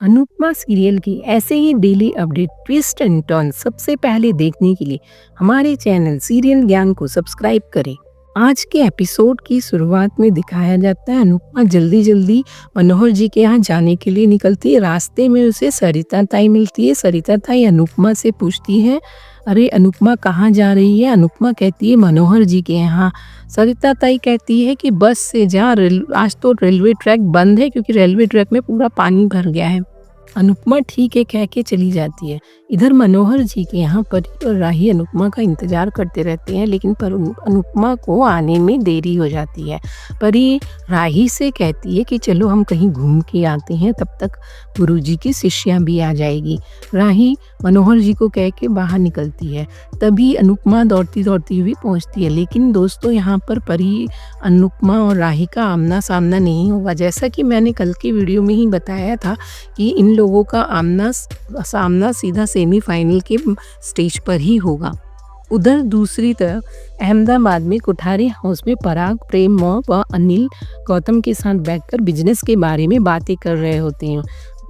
Anupama serial की ऐसे ही daily update twist and turn सबसे पहले देखने के लिए हमारे चैनल सीरियल ज्ञान को सब्सक्राइब करें। आज के एपिसोड की शुरुआत में दिखाया जाता है अनुपमा जल्दी जल्दी मनोहर जी के यहाँ जाने के लिए निकलती है। रास्ते में उसे सरिता ताई मिलती है। सरिता ताई अनुपमा से पूछती है, अरे अनुपमा कहाँ जा रही है? अनुपमा कहती है मनोहर जी के यहाँ। सरिता ताई कहती है कि बस से जा, आज तो रेलवे ट्रैक बंद है क्योंकि रेलवे ट्रैक में पूरा पानी भर गया है। अनुपमा ठीक है कह के चली जाती है। इधर मनोहर जी के यहाँ परी और राही अनुपमा का इंतजार करते रहते हैं, लेकिन पर अनुपमा को आने में देरी हो जाती है। परी राही से कहती है कि चलो हम कहीं घूम के आते हैं, तब तक गुरुजी की शिष्या भी आ जाएगी। राही मनोहर जी को कह के बाहर निकलती है। तभी अनुपमा दौड़ती दौड़ती हुई पहुंचती है। लेकिन दोस्तों यहाँ पर परी, अनुपमा और राही का आमना सामना नहीं होगा। जैसा कि मैंने कल की वीडियो में ही बताया था कि इन लोगों का आमना सामना सीधा सेमीफाइनल के स्टेज पर ही होगा। उधर दूसरी तरफ अहमदाबाद में कोठारी हाउस में पराग, प्रेम व अनिल गौतम के साथ बैठकर बिजनेस के बारे में बातें कर रहे होते हैं।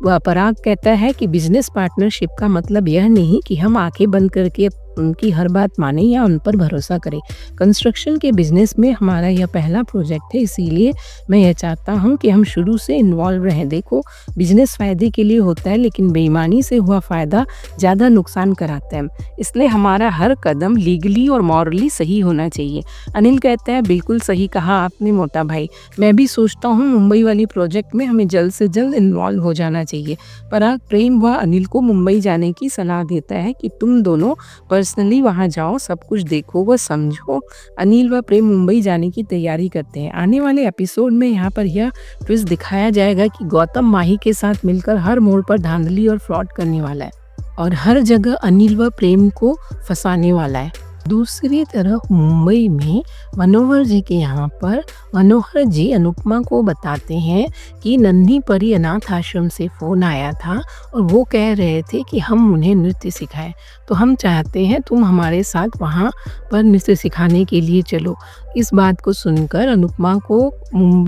वह पराग कहता है कि बिजनेस पार्टनरशिप का मतलब यह नहीं कि हम आंखें बंद करके उनकी हर बात माने या उन पर भरोसा करें। कंस्ट्रक्शन के बिजनेस में हमारा यह पहला प्रोजेक्ट है, इसीलिए मैं यह चाहता हूं कि हम शुरू से इन्वॉल्व रहें। देखो, बिजनेस फ़ायदे के लिए होता है, लेकिन बेईमानी से हुआ फ़ायदा ज़्यादा नुकसान कराता है। इसलिए हमारा हर कदम लीगली और मॉरली सही होना चाहिए। अनिल कहता है, बिल्कुल सही कहा आपने मोटा भाई, मैं भी सोचता हूँ मुंबई वाली प्रोजेक्ट में हमें जल्द से जल्द इन्वॉल्व हो जाना चाहिए। पराग प्रेम व अनिल को मुंबई जाने की सलाह देता है कि तुम दोनों पर्सनली वहां जाओ, सब कुछ देखो व समझो। अनिल व प्रेम मुंबई जाने की तैयारी करते हैं। आने वाले एपिसोड में यहाँ पर यह ट्विस्ट दिखाया जाएगा कि गौतम माही के साथ मिलकर हर मोड़ पर धांधली और फ्रॉड करने वाला है और हर जगह अनिल व प्रेम को फंसाने वाला है। दूसरी तरफ मुंबई में मनोहर जी के यहाँ पर मनोहर जी अनुपमा को बताते हैं कि नन्ही परी अनाथ आश्रम से फ़ोन आया था और वो कह रहे थे कि हम उन्हें नृत्य सिखाएं, तो हम चाहते हैं तुम हमारे साथ वहाँ पर नृत्य सिखाने के लिए चलो। इस बात को सुनकर अनुपमा को,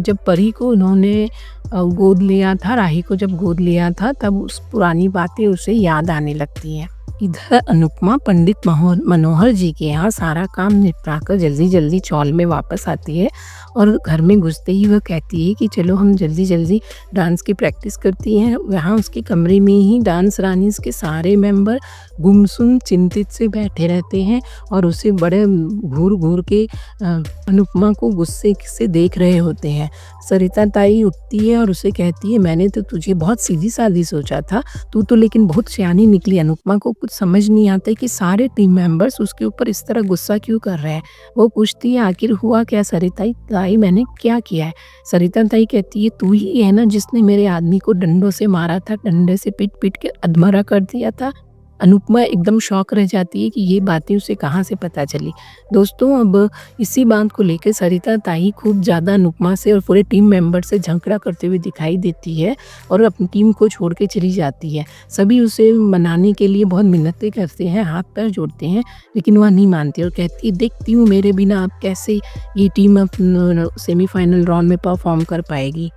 जब परी को उन्होंने गोद लिया था, राही को जब गोद लिया था, तब उस पुरानी बातें उसे याद आने लगती हैं। इधर अनुपमा पंडित मनोहर जी के यहाँ सारा काम निपटाकर जल्दी जल्दी चौल में वापस आती है और घर में घुसते ही वह कहती है कि चलो हम जल्दी जल्दी डांस की प्रैक्टिस करती हैं। वहाँ उसके कमरे में ही डांस रानीज के सारे मेंबर गुमसुम चिंतित से बैठे रहते हैं और उसे बड़े घूर घूर के अनुपमा को गुस्से से देख रहे होते हैं। सरिता ताई उठती है और उसे कहती है, मैंने तो तुझे बहुत सीधी सादी सोचा था, तू तो लेकिन बहुत सियानी निकली। अनुपमा को कुछ समझ नहीं आता कि सारे टीम मेंबर्स उसके ऊपर इस तरह गुस्सा क्यों कर रहे हैं। वो पूछती है, आखिर हुआ क्या सरिता ताई, मैंने क्या किया है? सरिता ताई कहती है, तू ही है ना जिसने मेरे आदमी को डंडों से मारा था, डंडे से पीट पीट के अधमरा कर दिया था। अनुपमा एकदम शॉक रह जाती है कि ये बातें उसे कहाँ से पता चली। दोस्तों, अब इसी बात को लेकर सरिता ताई खूब ज़्यादा अनुपमा से और पूरे टीम मेंबर से झगड़ा करते हुए दिखाई देती है और अपनी टीम को छोड़ के चली जाती है। सभी उसे मनाने के लिए बहुत मिन्नतें करते हैं, हाथ पैर जोड़ते हैं, लेकिन वह नहीं मानती और कहती है, देखती हूँ मेरे बिना आप कैसे ये टीम अब सेमीफाइनल राउंड में परफॉर्म कर पाएगी।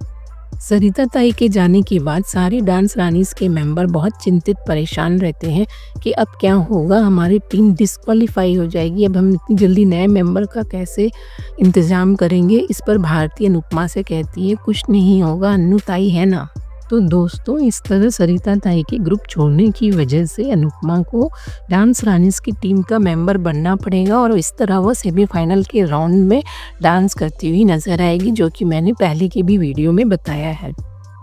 सरिता ताई के जाने के बाद सारे डांस रानीज के मेंबर बहुत चिंतित परेशान रहते हैं कि अब क्या होगा, हमारी टीम डिस्क्वालीफाई हो जाएगी, अब हम इतनी जल्दी नए मेंबर का कैसे इंतज़ाम करेंगे। इस पर भारती अनुपमा से कहती है, कुछ नहीं होगा, अन्नू ताई है ना। तो दोस्तों, इस तरह सरिता ताई के ग्रुप छोड़ने की वजह से अनुपमा को डांस रानीज की टीम का मेंबर बनना पड़ेगा और इस तरह वो सेमीफाइनल के राउंड में डांस करती हुई नजर आएगी, जो कि मैंने पहले की भी वीडियो में बताया है।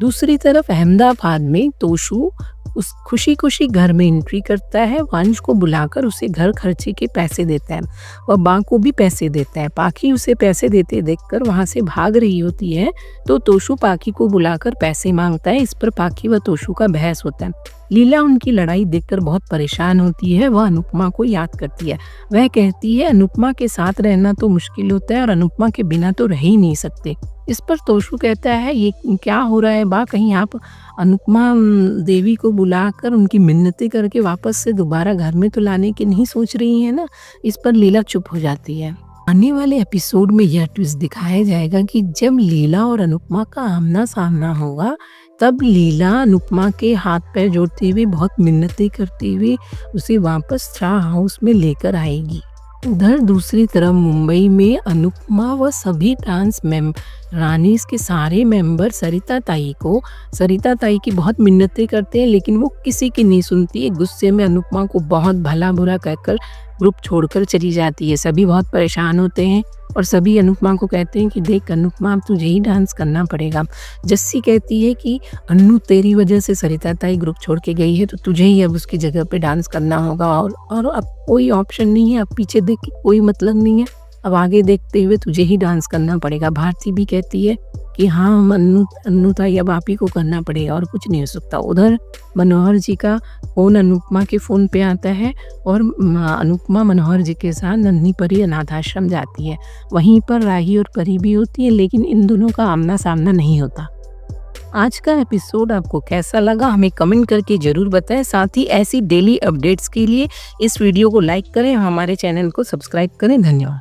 दूसरी तरफ अहमदाबाद में तोशु उस खुशी खुशी घर में एंट्री करता है। वंश को बुलाकर उसे घर खर्चे के पैसे देता है। वह बा को भी पैसे देता है। पाखी उसे पैसे देते देखकर वहां से भाग रही होती है, तो तोशु पाखी को बुलाकर पैसे मांगता है। इस पर पाखी व तोशु का बहस होता है। लीला उनकी लड़ाई देखकर बहुत परेशान होती है। वह अनुपमा को याद करती है। वह कहती है, अनुपमा के साथ रहना तो मुश्किल होता है और अनुपमा के बिना तो रह ही नहीं सकते। इस पर तोशु कहता है, ये क्या हो रहा है बा, कहीं आप अनुपमा देवी को बुलाकर उनकी मिन्नतें करके वापस से दोबारा घर में तो लाने की नहीं सोच रही है ना। इस पर लीला चुप हो जाती है। आने वाले एपिसोड में यह ट्विस्ट दिखाया जाएगा कि जब लीला और अनुपमा का आमना सामना होगा, तब लीला अनुपमा के हाथ पैर जोड़ते हुए बहुत मिन्नतें करते हुए उसे वापस शाह हाउस में लेकर आएगी। उधर दूसरी तरफ मुंबई में अनुपमा व सभी डांस रानीज के सारे मेंबर सरिता ताई की बहुत मिन्नतें करते हैं, लेकिन वो किसी की नहीं सुनती है। गुस्से में अनुपमा को बहुत भला बुरा कहकर ग्रुप छोड़कर चली जाती है। सभी बहुत परेशान होते हैं और सभी अनुपमा को कहते हैं कि देख अनुपमा, अब तुझे ही डांस करना पड़ेगा। जस्सी कहती है कि अन्नू, तेरी वजह से सरिता ताई ग्रुप छोड़ के गई है, तो तुझे ही अब उसकी जगह पे डांस करना होगा और अब कोई ऑप्शन नहीं है, अब पीछे देख के कोई मतलब नहीं है, अब आगे देखते हुए तुझे ही डांस करना पड़ेगा। भारती भी कहती है कि हाँ अन्नू ताई, अब आप ही को करना पड़ेगा और कुछ नहीं हो सकता। उधर मनोहर जी का फ़ोन अनुपमा के फ़ोन पे आता है और अनुपमा मनोहर जी के साथ नन्ही परी अनाथ आश्रम जाती है। वहीं पर राही और परी भी होती है, लेकिन इन दोनों का आमना सामना नहीं होता। आज का एपिसोड आपको कैसा लगा हमें कमेंट करके ज़रूर बताएं। साथ ही ऐसी डेली अपडेट्स के लिए इस वीडियो को लाइक करें, हमारे चैनल को सब्सक्राइब करें। धन्यवाद।